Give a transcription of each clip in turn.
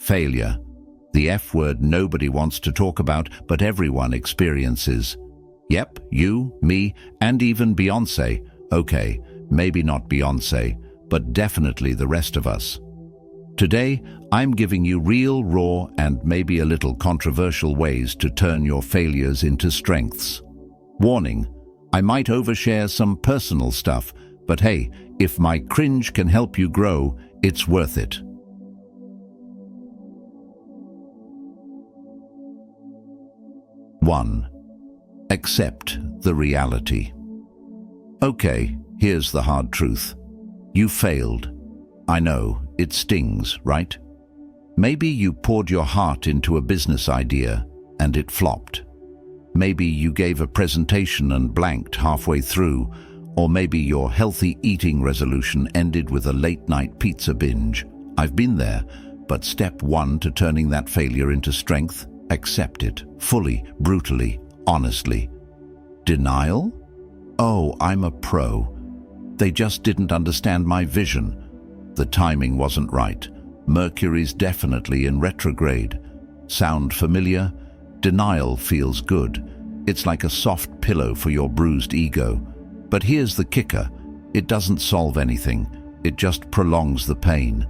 Failure. The F word nobody wants to talk about, but everyone experiences. Yep, you, me, and even Beyoncé. Okay, maybe not Beyoncé, but definitely the rest of us. Today, I'm giving you real, raw, and maybe a little controversial ways to turn your failures into strengths. Warning, I might overshare some personal stuff, but hey, if my cringe can help you grow, it's worth it. 1. Accept the reality. Okay, here's the hard truth. You failed. I know, it stings, right? Maybe you poured your heart into a business idea and it flopped. Maybe you gave a presentation and blanked halfway through, or maybe your healthy eating resolution ended with a late-night pizza binge. I've been there, but step 1 to turning that failure into strength: accept it, fully, brutally, honestly. Denial? Oh, I'm a pro. They just didn't understand my vision. The timing wasn't right. Mercury's definitely in retrograde. Sound familiar? Denial feels good. It's like a soft pillow for your bruised ego. But here's the kicker. It doesn't solve anything. It just prolongs the pain.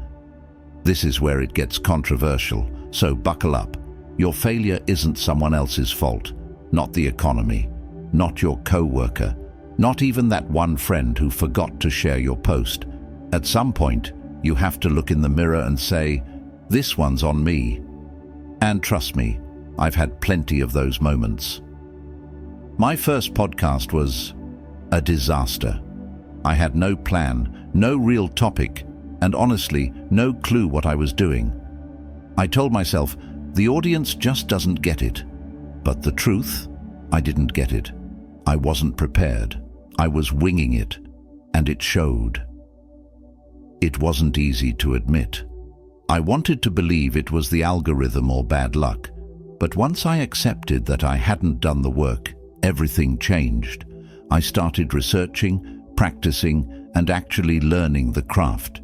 This is where it gets controversial, so buckle up. Your failure isn't someone else's fault. Not the economy. Not your co-worker. Not even that one friend who forgot to share your post. At some point, you have to look in the mirror and say, this one's on me. And trust me, I've had plenty of those moments. My first podcast was a disaster. I had no plan, no real topic, and honestly, no clue what I was doing. I told myself, the audience just doesn't get it. But the truth, I didn't get it. I wasn't prepared. I was winging it, and it showed. It wasn't easy to admit. I wanted to believe it was the algorithm or bad luck, but once I accepted that I hadn't done the work, everything changed. I started researching, practicing, and actually learning the craft.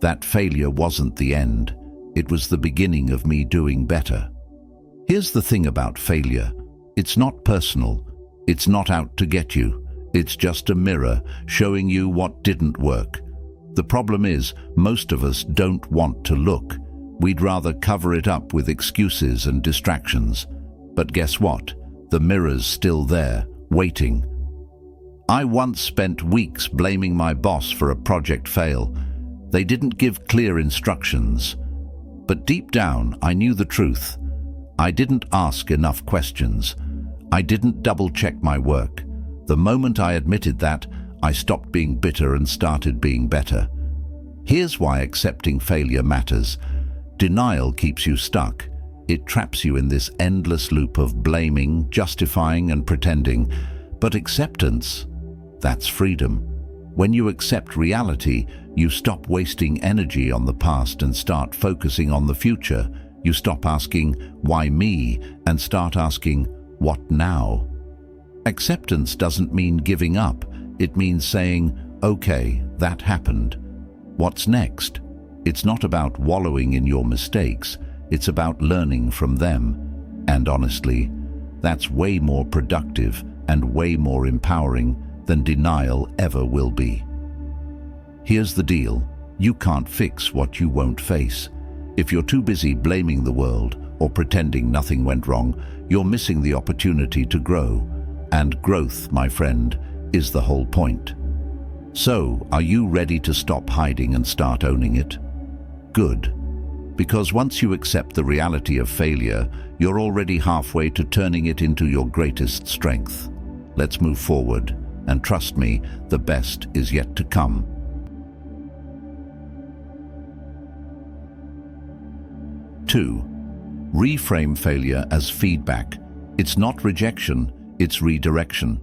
That failure wasn't the end. It was the beginning of me doing better. Here's the thing about failure. It's not personal. It's not out to get you. It's just a mirror showing you what didn't work. The problem is, most of us don't want to look. We'd rather cover it up with excuses and distractions. But guess what? The mirror's still there, waiting. I once spent weeks blaming my boss for a project fail. They didn't give clear instructions. But deep down, I knew the truth. I didn't ask enough questions. I didn't double-check my work. The moment I admitted that, I stopped being bitter and started being better. Here's why accepting failure matters. Denial keeps you stuck. It traps you in this endless loop of blaming, justifying, and pretending. But acceptance, that's freedom. When you accept reality, you stop wasting energy on the past and start focusing on the future. You stop asking, why me, and start asking, what now? Acceptance doesn't mean giving up. It means saying, okay, that happened. What's next? It's not about wallowing in your mistakes. It's about learning from them. And honestly, that's way more productive and way more empowering than denial ever will be. Here's the deal. You can't fix what you won't face. If you're too busy blaming the world or pretending nothing went wrong, you're missing the opportunity to grow. And growth, my friend, is the whole point. So, are you ready to stop hiding and start owning it? Good. Because once you accept the reality of failure, you're already halfway to turning it into your greatest strength. Let's move forward, and trust me, the best is yet to come. 2. Reframe failure as feedback. It's not rejection, it's redirection.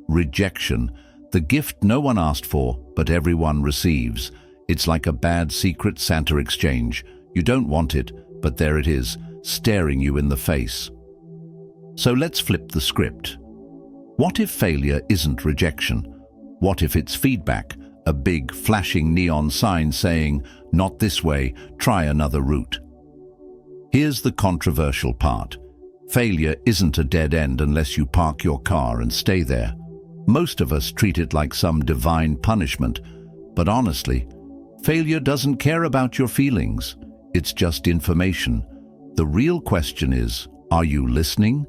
Rejection. The gift no one asked for, but everyone receives. It's like a bad secret Santa exchange. You don't want it, but there it is, staring you in the face. So let's flip the script. What if failure isn't rejection? What if it's feedback? A big, flashing neon sign saying, Not this way, try another route. Here's the controversial part. Failure isn't a dead end unless you park your car and stay there. Most of us treat it like some divine punishment, but honestly, failure doesn't care about your feelings. It's just information. The real question is, are you listening?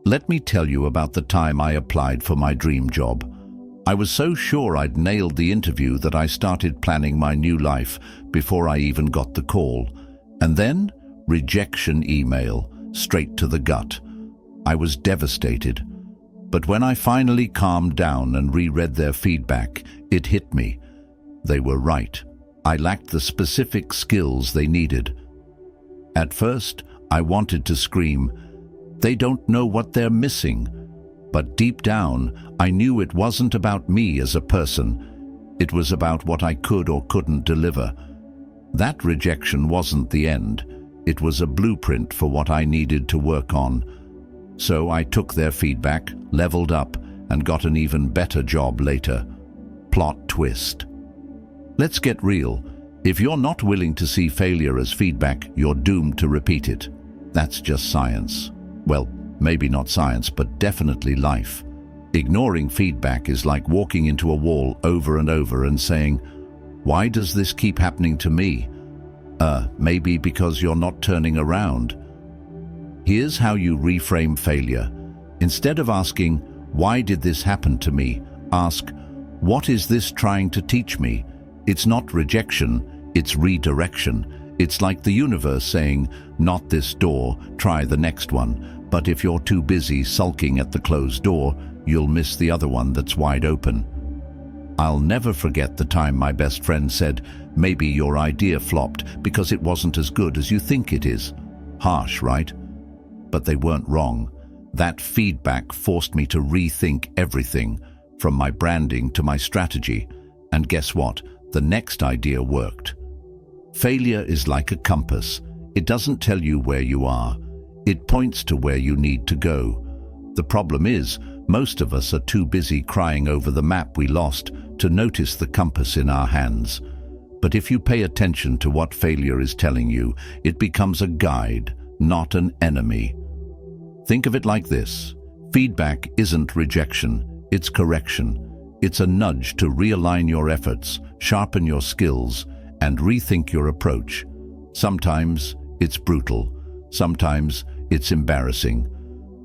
Let me tell you about the time I applied for my dream job. I was so sure I'd nailed the interview that I started planning my new life before I even got the call. And then, rejection email, straight to the gut. I was devastated. But when I finally calmed down and reread their feedback, it hit me. They were right. I lacked the specific skills they needed. At first, I wanted to scream, "They don't know what they're missing." But deep down, I knew it wasn't about me as a person. It was about what I could or couldn't deliver. That rejection wasn't the end. It was a blueprint for what I needed to work on. So I took their feedback, leveled up, and got an even better job later. Plot twist. Let's get real. If you're not willing to see failure as feedback, you're doomed to repeat it. That's just science. Well, maybe not science, but definitely life. Ignoring feedback is like walking into a wall over and over and saying, "Why does this keep happening to me?" Maybe because you're not turning around. Here's how you reframe failure. Instead of asking, "Why did this happen to me?" ask, "What is this trying to teach me?" It's not rejection, it's redirection. It's like the universe saying, "Not this door, try the next one." But if you're too busy sulking at the closed door, you'll miss the other one that's wide open. I'll never forget the time my best friend said, "Maybe your idea flopped because it wasn't as good as you think it is." Harsh, right? But they weren't wrong. That feedback forced me to rethink everything, from my branding to my strategy. And guess what? The next idea worked. Failure is like a compass. It doesn't tell you where you are. It points to where you need to go. The problem is, most of us are too busy crying over the map we lost to notice the compass in our hands. But if you pay attention to what failure is telling you, it becomes a guide, not an enemy. Think of it like this. Feedback isn't rejection, it's correction. It's a nudge to realign your efforts, sharpen your skills, and rethink your approach. Sometimes it's brutal, sometimes it's embarrassing,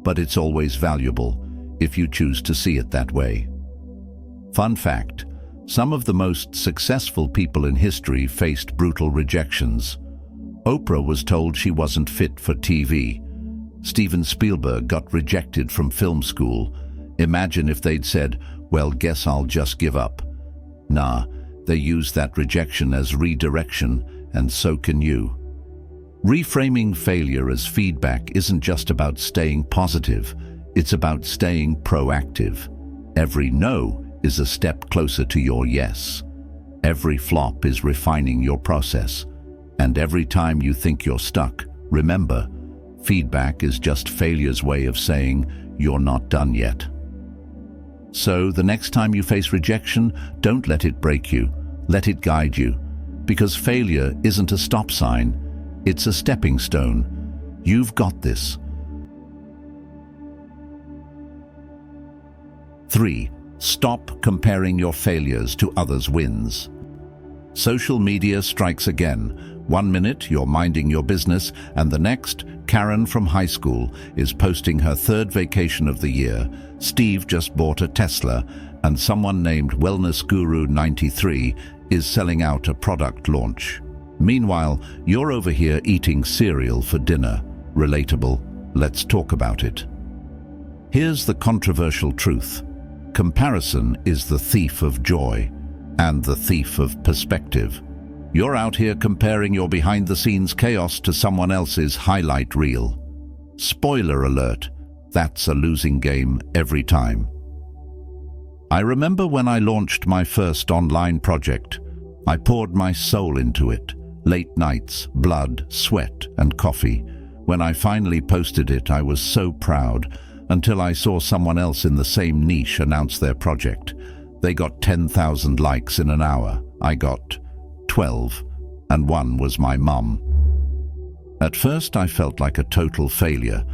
but it's always valuable if you choose to see it that way. Fun fact, some of the most successful people in history faced brutal rejections. Oprah was told she wasn't fit for TV. Steven Spielberg got rejected from film school. Imagine if they'd said, "Well, guess I'll just give up." Nah, they used that rejection as redirection, and so can you. Reframing failure as feedback isn't just about staying positive, it's about staying proactive. Every no is a step closer to your yes. Every flop is refining your process. And every time you think you're stuck, remember, feedback is just failure's way of saying you're not done yet. So the next time you face rejection, don't let it break you. Let it guide you. Because failure isn't a stop sign, it's a stepping stone. You've got this. 3. Stop comparing your failures to others' wins. Social media strikes again. One minute you're minding your business, and the next, Karen from high school is posting her third vacation of the year, Steve just bought a Tesla, and someone named Wellness Guru 93 is selling out a product launch. Meanwhile, you're over here eating cereal for dinner. Relatable? Let's talk about it. Here's the controversial truth. Comparison is the thief of joy and the thief of perspective. You're out here comparing your behind-the-scenes chaos to someone else's highlight reel. Spoiler alert, that's a losing game every time. I remember when I launched my first online project. I poured my soul into it. Late nights, blood, sweat, and coffee. When I finally posted it, I was so proud, until I saw someone else in the same niche announce their project. They got 10,000 likes in an hour. I got 12. and one was my mum. At first I felt like a total failure.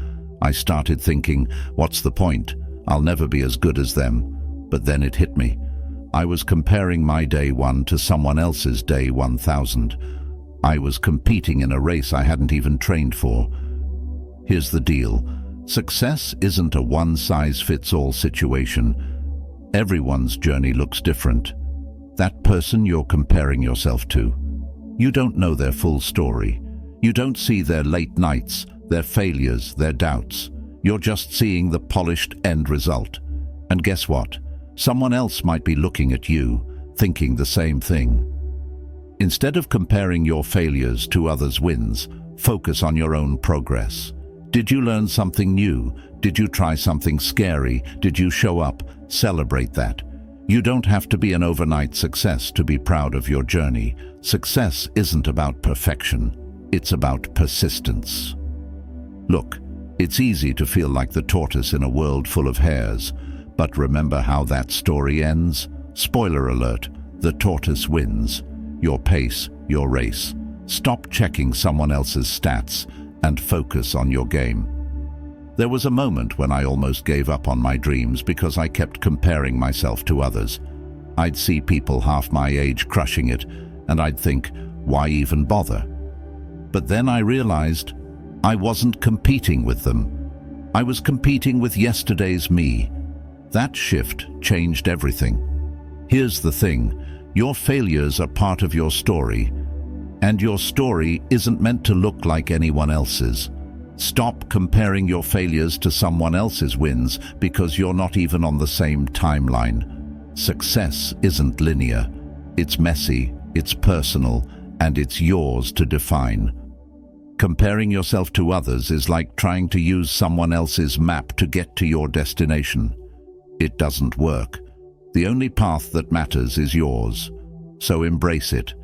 I started thinking, what's the point? I'll never be as good as them. But then it hit me. I was comparing my day 1 to someone else's day 1000. I was competing in a race I hadn't even trained for. Here's the deal. Success isn't a one-size-fits-all situation. Everyone's journey looks different. That person you're comparing yourself to, you don't know their full story. You don't see their late nights, their failures, their doubts. You're just seeing the polished end result. And guess what? Someone else might be looking at you, thinking the same thing. Instead of comparing your failures to others' wins, focus on your own progress. Did you learn something new? Did you try something scary? Did you show up? Celebrate that. You don't have to be an overnight success to be proud of your journey. Success isn't about perfection. It's about persistence. Look, it's easy to feel like the tortoise in a world full of hares, but remember how that story ends? Spoiler alert, the tortoise wins. Your pace, your race. Stop checking someone else's stats and focus on your game. There was a moment when I almost gave up on my dreams because I kept comparing myself to others. I'd see people half my age crushing it, and I'd think, why even bother? But then I realized I wasn't competing with them. I was competing with yesterday's me. That shift changed everything. Here's the thing, your failures are part of your story, and your story isn't meant to look like anyone else's. Stop comparing your failures to someone else's wins because you're not even on the same timeline. Success isn't linear. It's messy, it's personal, and it's yours to define. Comparing yourself to others is like trying to use someone else's map to get to your destination. It doesn't work. The only path that matters is yours. So embrace it.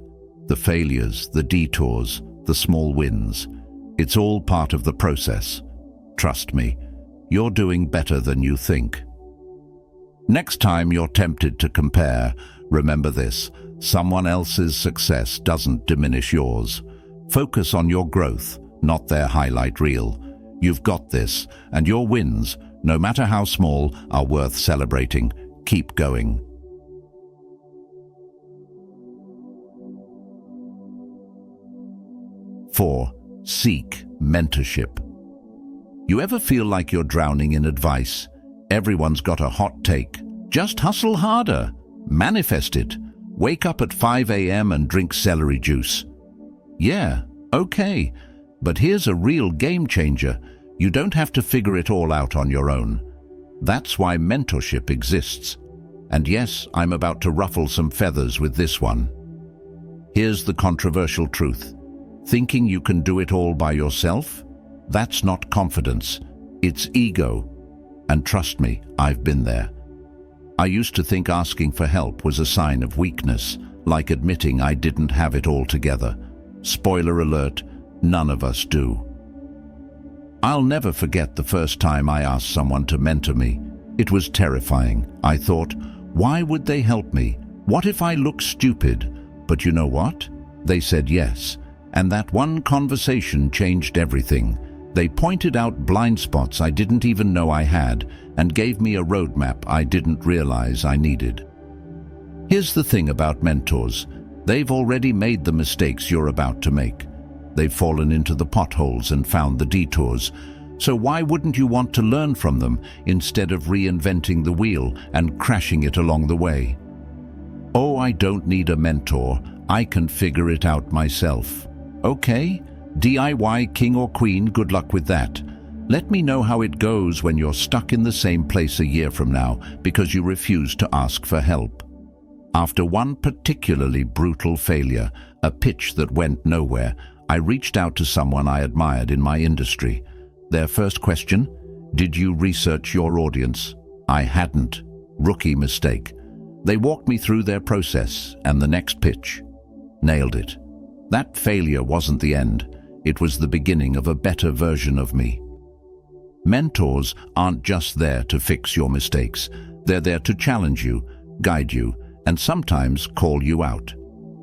The failures, the detours, the small wins. It's all part of the process. Trust me, you're doing better than you think. Next time you're tempted to compare, remember this: someone else's success doesn't diminish yours. Focus on your growth, not their highlight reel. You've got this, and your wins, no matter how small, are worth celebrating. Keep going. Four, seek mentorship. You ever feel like you're drowning in advice? Everyone's got a hot take. Just hustle harder. Manifest it. Wake up at 5 a.m. and drink celery juice. Yeah, okay. But here's a real game changer. You don't have to figure it all out on your own. That's why mentorship exists. And yes, I'm about to ruffle some feathers with this one. Here's the controversial truth. Thinking you can do it all by yourself? That's not confidence. It's ego. And trust me, I've been there. I used to think asking for help was a sign of weakness, like admitting I didn't have it all together. Spoiler alert, none of us do. I'll never forget the first time I asked someone to mentor me. It was terrifying. I thought, why would they help me? What if I look stupid? But you know what? They said yes. And that one conversation changed everything. They pointed out blind spots I didn't even know I had and gave me a roadmap I didn't realize I needed. Here's the thing about mentors. They've already made the mistakes you're about to make. They've fallen into the potholes and found the detours. So why wouldn't you want to learn from them instead of reinventing the wheel and crashing it along the way? Oh, I don't need a mentor. I can figure it out myself. Okay, DIY king or queen, good luck with that. Let me know how it goes when you're stuck in the same place a year from now because you refuse to ask for help. After one particularly brutal failure, a pitch that went nowhere, I reached out to someone I admired in my industry. Their first question, did you research your audience? I hadn't. Rookie mistake. They walked me through their process and the next pitch. Nailed it. That failure wasn't the end. It was the beginning of a better version of me. Mentors aren't just there to fix your mistakes. They're there to challenge you, guide you, and sometimes call you out.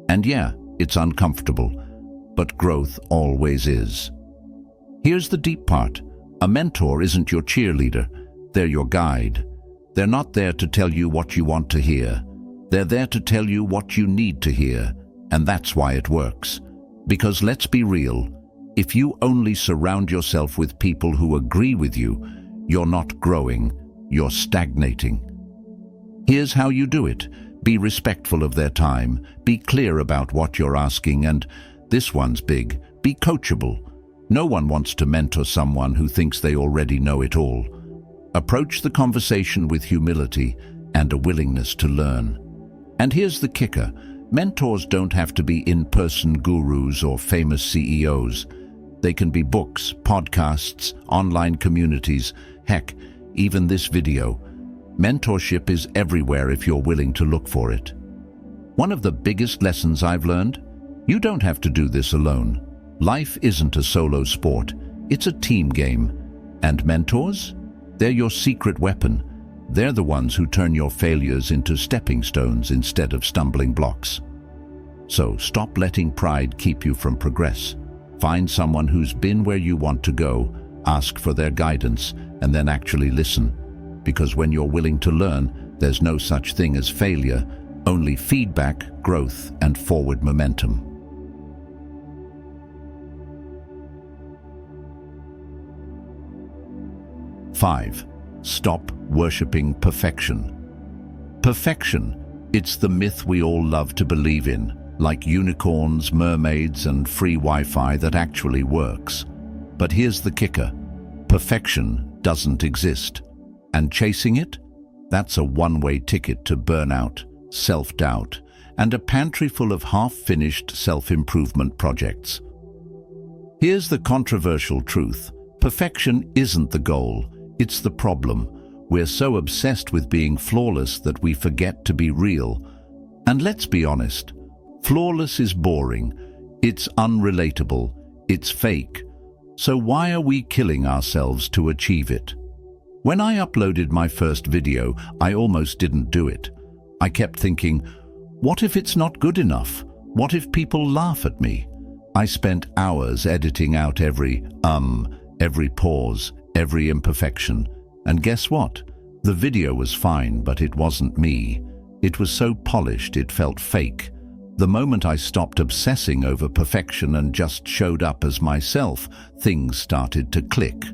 And yeah, It's uncomfortable, but growth always is. Here's the deep part. A mentor isn't your cheerleader. They're your guide. They're not there to tell you what you want to hear. They're there to tell you what you need to hear, and that's why it works. Because let's be real, if you only surround yourself with people who agree with you, you're not growing, you're stagnating. Here's how you do it. Be respectful of their time, be clear about what you're asking, and this one's big, be coachable. No one wants to mentor someone who thinks they already know it all. Approach the conversation with humility and a willingness to learn. And here's the kicker. Mentors don't have to be in-person gurus or famous CEOs. They can be books, podcasts, online communities, heck, even this video. Mentorship is everywhere if you're willing to look for it. One of the biggest lessons I've learned, you don't have to do this alone. Life isn't a solo sport, it's a team game. And mentors? They're your secret weapon. They're the ones who turn your failures into stepping stones instead of stumbling blocks. So stop letting pride keep you from progress. Find someone who's been where you want to go, ask for their guidance, and then actually listen. Because when you're willing to learn, there's no such thing as failure, only feedback, growth, and forward momentum. Five, stop worshipping perfection. Perfection, it's the myth we all love to believe in, like unicorns, mermaids, and free Wi-Fi that actually works. But here's the kicker. Perfection doesn't exist. And chasing it? That's a one-way ticket to burnout, self-doubt, and a pantry full of half-finished self-improvement projects. Here's the controversial truth. Perfection isn't the goal, it's the problem. We're so obsessed with being flawless that we forget to be real. And let's be honest, flawless is boring, it's unrelatable, it's fake. So why are we killing ourselves to achieve it? When I uploaded my first video, I almost didn't do it. I kept thinking, what if it's not good enough? What if people laugh at me? I spent hours editing out every pause, every imperfection. And guess what? The video was fine, but it wasn't me. It was so polished it felt fake. The moment I stopped obsessing over perfection and just showed up as myself, things started to click.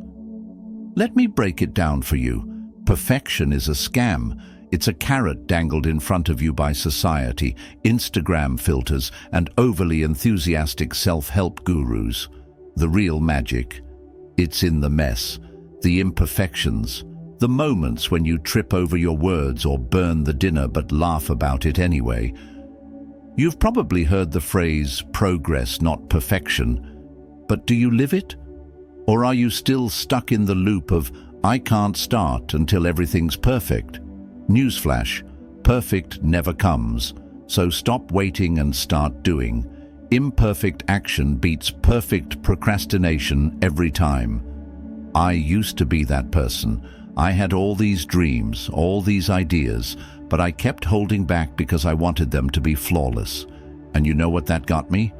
Let me break it down for you. Perfection is a scam. It's a carrot dangled in front of you by society, Instagram filters, and overly enthusiastic self-help gurus. The real magic, it's in the mess, the imperfections, the moments when you trip over your words or burn the dinner but laugh about it anyway. You've probably heard the phrase, progress, not perfection. But do you live it? Or are you still stuck in the loop of, I can't start until everything's perfect? Newsflash, perfect never comes. So stop waiting and start doing. Imperfect action beats perfect procrastination every time. I used to be that person. I had all these dreams, all these ideas, but I kept holding back because I wanted them to be flawless. And you know what that got me?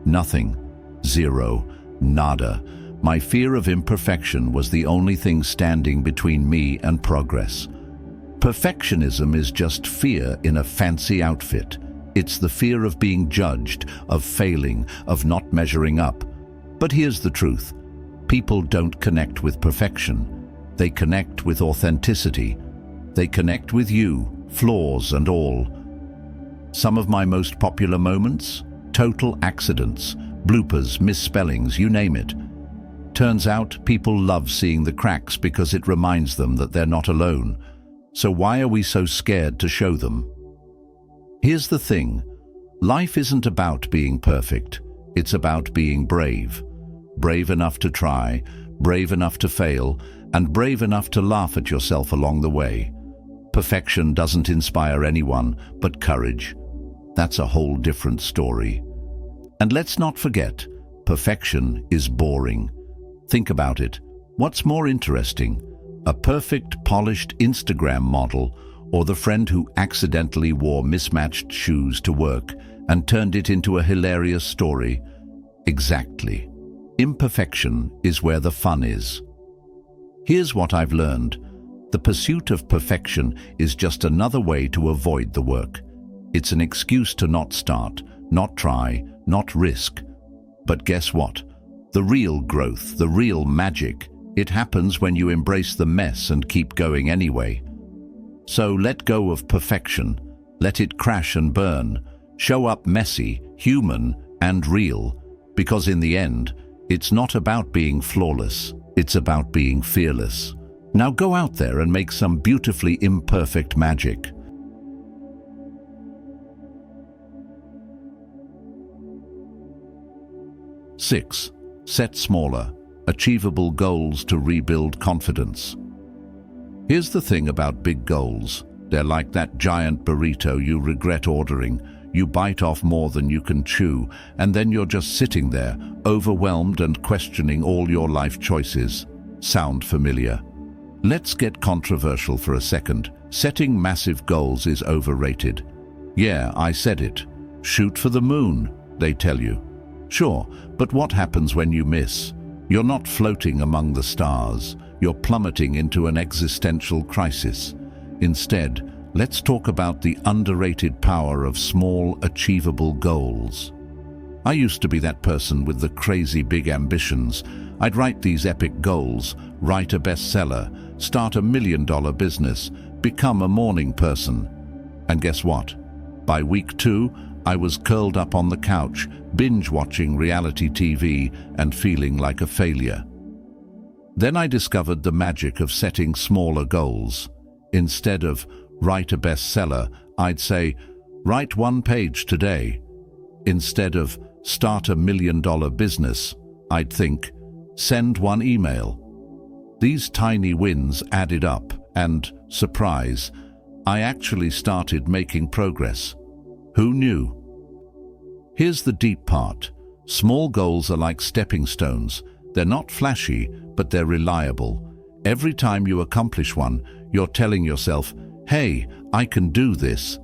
Nothing. Zero. Nada. My fear of imperfection was the only thing standing between me and progress. Perfectionism is just fear in a fancy outfit. It's the fear of being judged, of failing, of not measuring up. But here's the truth. People don't connect with perfection. They connect with authenticity. They connect with you, flaws and all. Some of my most popular moments? Total accidents, bloopers, misspellings, you name it. Turns out people love seeing the cracks because it reminds them that they're not alone. So why are we so scared to show them? Here's the thing. Life isn't about being perfect. It's about being brave. Brave enough to try, brave enough to fail, and brave enough to laugh at yourself along the way. Perfection doesn't inspire anyone but courage. That's a whole different story. And let's not forget, perfection is boring. Think about it. What's more interesting? A perfect, polished Instagram model or the friend who accidentally wore mismatched shoes to work and turned it into a hilarious story. Exactly. Imperfection is where the fun is. Here's what I've learned. The pursuit of perfection is just another way to avoid the work. It's an excuse to not start, not try, not risk. But guess what? The real growth, the real magic, it happens when you embrace the mess and keep going anyway. So let go of perfection. Let it crash and burn. Show up messy, human, and real. Because in the end, it's not about being flawless. It's about being fearless. Now go out there and make some beautifully imperfect magic. Six, set smaller, achievable goals to rebuild confidence. Here's the thing about big goals. They're like that giant burrito you regret ordering. You bite off more than you can chew, and then you're just sitting there, overwhelmed and questioning all your life choices. Sound familiar? Let's get controversial for a second. Setting massive goals is overrated. Yeah, I said it. Shoot for the moon, they tell you. Sure, but what happens when you miss? You're not floating among the stars. You're plummeting into an existential crisis. Instead, let's talk about the underrated power of small, achievable goals. I used to be that person with the crazy big ambitions. I'd write these epic goals, write a bestseller, start $1 million business, become a morning person. And guess what? By week 2, I was curled up on the couch, binge-watching reality TV and feeling like a failure. Then I discovered the magic of setting smaller goals. Instead of write a bestseller, I'd say, write 1 page today. Instead of start $1 million business, I'd think, send 1 email. These tiny wins added up and, surprise, I actually started making progress. Who knew? Here's the deep part. Small goals are like stepping stones. They're not flashy, but they're reliable. Every time you accomplish one, you're telling yourself, hey, I can do this.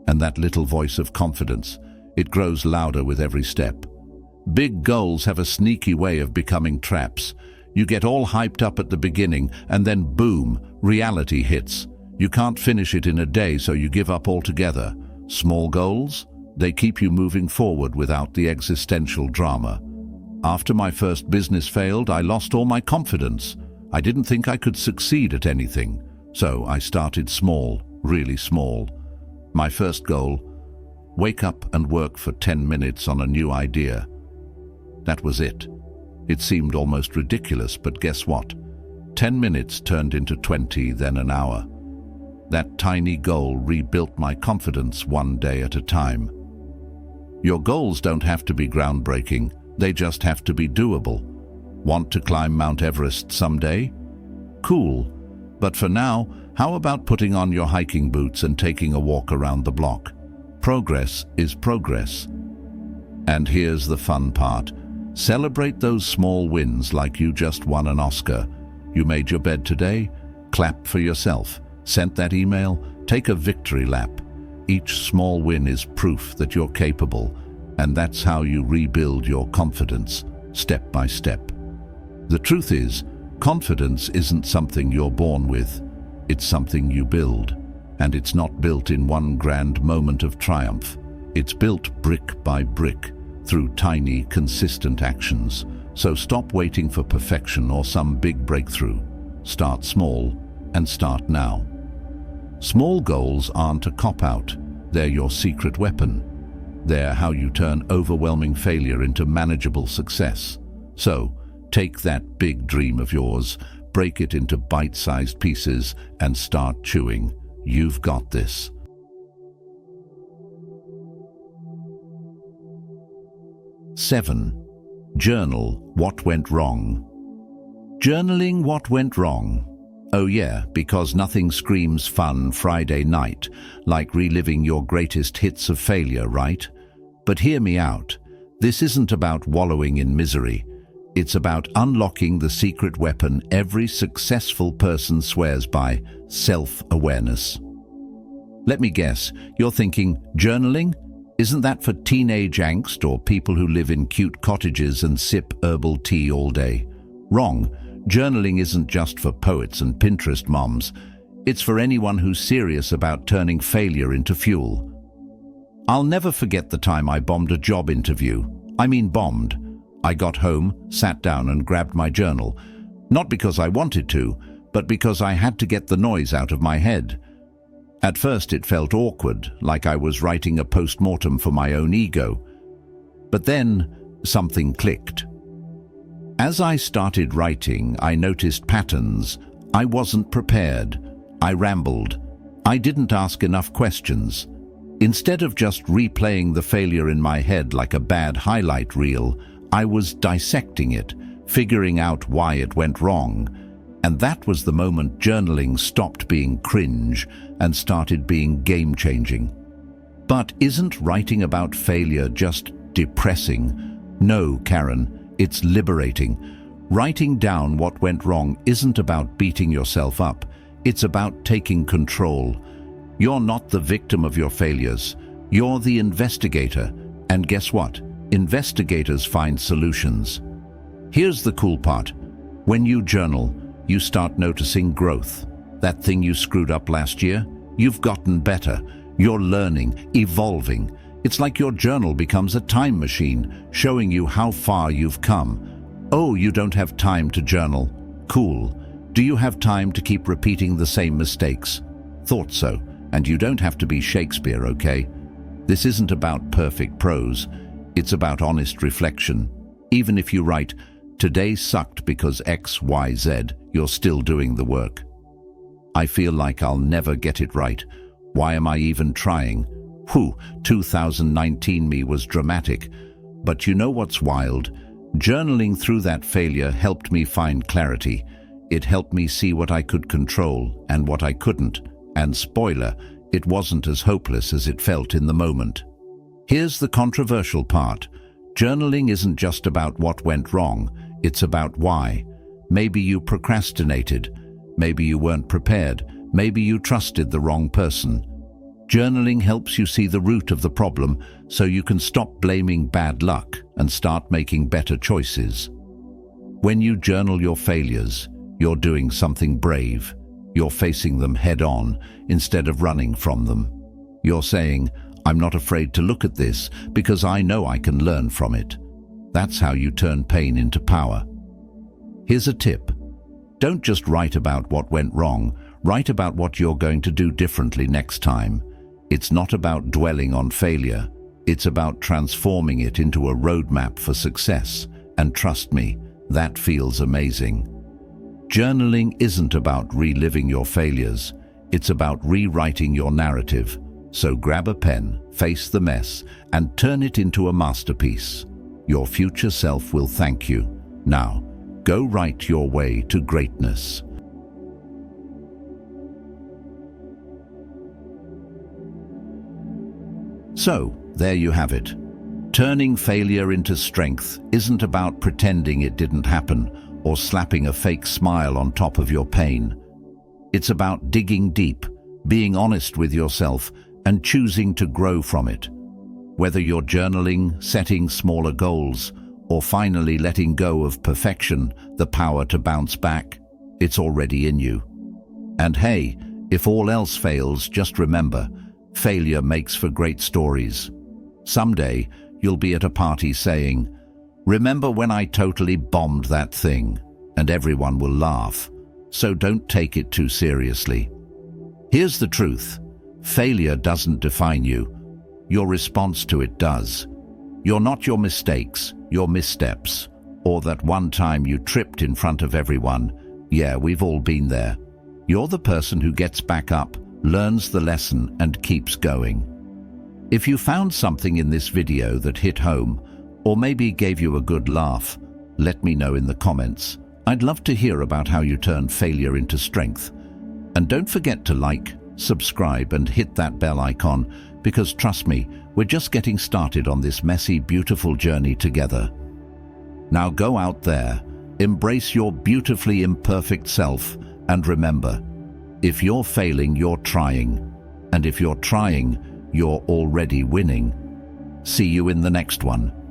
And that little voice of confidence, it grows louder with every step. Big goals have a sneaky way of becoming traps. You get all hyped up at the beginning, and then boom, reality hits. You can't finish it in a day, so you give up altogether. Small goals? They keep you moving forward without the existential drama. After my first business failed, I lost all my confidence. I didn't think I could succeed at anything. So I started small, really small. My first goal, wake up and work for 10 minutes on a new idea. That was it. It seemed almost ridiculous, but guess what? 10 minutes turned into 20, then an hour. That tiny goal rebuilt my confidence 1 day at a time. Your goals don't have to be groundbreaking, they just have to be doable. Want to climb Mount Everest someday? Cool. But for now, how about putting on your hiking boots and taking a walk around the block? Progress is progress. And here's the fun part. Celebrate those small wins like you just won an Oscar. You made your bed today? Clap for yourself. Sent that email? Take a victory lap. Each small win is proof that you're capable, and that's how you rebuild your confidence, step by step. The truth is, confidence isn't something you're born with. It's something you build, and it's not built in one grand moment of triumph. It's built brick by brick, through tiny, consistent actions. So stop waiting for perfection or some big breakthrough. Start small, and start now. Small goals aren't a cop-out. They're your secret weapon. They're how you turn overwhelming failure into manageable success. So, take that big dream of yours, break it into bite-sized pieces, and start chewing. You've got this. Seven, journal what went wrong. Journaling what went wrong. Oh yeah, because nothing screams fun Friday night like reliving your greatest hits of failure, right? But hear me out. This isn't about wallowing in misery. It's about unlocking the secret weapon every successful person swears by, self-awareness. Let me guess, you're thinking, journaling? Isn't that for teenage angst or people who live in cute cottages and sip herbal tea all day? Wrong. Journaling isn't just for poets and Pinterest moms. It's for anyone who's serious about turning failure into fuel. I'll never forget the time I bombed a job interview. I mean bombed. I got home, sat down and grabbed my journal. Not because I wanted to, but because I had to get the noise out of my head. At first it felt awkward, like I was writing a post-mortem for my own ego. But then something clicked. As I started writing, I noticed patterns. I wasn't prepared. I rambled. I didn't ask enough questions. Instead of just replaying the failure in my head like a bad highlight reel, I was dissecting it, figuring out why it went wrong. And that was the moment journaling stopped being cringe and started being game-changing. But isn't writing about failure just depressing? No, Karen, it's liberating. Writing down what went wrong isn't about beating yourself up. It's about taking control. You're not the victim of your failures. You're the investigator. And guess what? Investigators find solutions. Here's the cool part. When you journal, you start noticing growth. That thing you screwed up last year, you've gotten better. You're learning, evolving. It's like your journal becomes a time machine, showing you how far you've come. Oh, you don't have time to journal? Cool. Do you have time to keep repeating the same mistakes? Thought so. And you don't have to be Shakespeare, okay? This isn't about perfect prose. It's about honest reflection. Even if you write, "Today sucked because X, Y, Z," you're still doing the work. I feel like I'll never get it right. Why am I even trying? 2019 me was dramatic. But you know what's wild? Journaling through that failure helped me find clarity. It helped me see what I could control and what I couldn't. And spoiler, it wasn't as hopeless as it felt in the moment. Here's the controversial part. Journaling isn't just about what went wrong, it's about why. Maybe you procrastinated, maybe you weren't prepared, maybe you trusted the wrong person. Journaling helps you see the root of the problem so you can stop blaming bad luck and start making better choices. When you journal your failures, you're doing something brave. You're facing them head-on instead of running from them. You're saying, "I'm not afraid to look at this because I know I can learn from it." That's how you turn pain into power. Here's a tip. Don't just write about what went wrong. Write about what you're going to do differently next time. It's not about dwelling on failure. It's about transforming it into a roadmap for success. And trust me, that feels amazing. Journaling isn't about reliving your failures. It's about rewriting your narrative. So grab a pen, face the mess, and turn it into a masterpiece. Your future self will thank you. Now, go write your way to greatness. So, there you have it. Turning failure into strength isn't about pretending it didn't happen or slapping a fake smile on top of your pain. It's about digging deep, being honest with yourself, and choosing to grow from it. Whether you're journaling, setting smaller goals, or finally letting go of perfection, the power to bounce back, it's already in you. And hey, if all else fails, just remember, failure makes for great stories. Someday, you'll be at a party saying, "Remember when I totally bombed that thing?" And everyone will laugh. So don't take it too seriously. Here's the truth. Failure doesn't define you. Your response to it does. You're not your mistakes, your missteps, or that one time you tripped in front of everyone. Yeah, we've all been there. You're the person who gets back up, learns the lesson, and keeps going. If you found something in this video that hit home, or maybe gave you a good laugh, let me know in the comments. I'd love to hear about how you turn failure into strength. And don't forget to like, subscribe, and hit that bell icon, because trust me, we're just getting started on this messy, beautiful journey together. Now go out there, embrace your beautifully imperfect self, and remember, if you're failing, you're trying. And if you're trying, you're already winning. See you in the next one.